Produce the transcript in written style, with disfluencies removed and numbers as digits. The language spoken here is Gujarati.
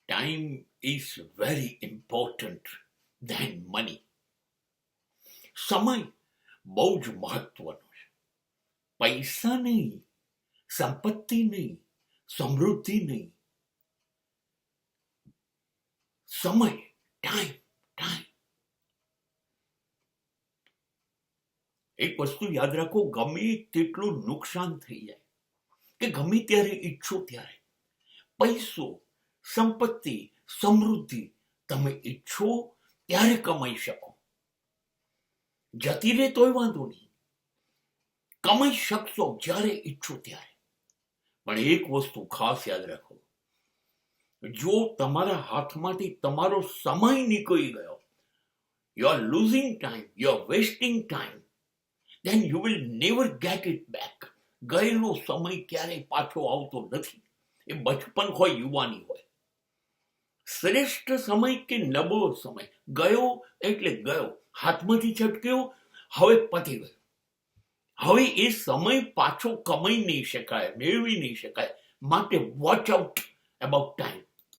time is very important than money. સમય બહુ જ મહત્વનો છે. પૈસા નહીં, સંપત્તિ નહીં, સમૃદ્ધિ નહીં, સમય, ટાઈમ. એક વસ્તુ યાદ રાખો, ગમે તેટલું નુકસાન થઈ જાય કે ગમે ત્યારે ઈચ્છો ત્યારે પૈસો, સંપત્તિ, સમૃદ્ધિ તમે ઈચ્છો ત્યારે કમાઈ શકો. જતી રહે તોય વાંધો નહીં, કમાઈ શકશો જ્યારે ઈચ્છો ત્યારે. પણ એક વસ્તુ ખાસ યાદ રાખો, જો તમારા હાથમાંથી તમારો સમય નીકળી ગયો, you are losing time, you are wasting time, then you will never get it back. ગયેલો સમય ક્યારેય પાછો આવતો નથી. એ બચપન હોય, યુવાની હોય. શ્રેષ્ઠ સમય કે નબળો સમય ગયો એટલે ગયો, હાથમાંથી છટક્યો, હવે પતી ગયો. હવે એ સમય પાછો કમાઈ નહીં શકાય, મેળવી નહીં શકાય. માટે વોચ આઉટ અબાઉટ ટાઈમ.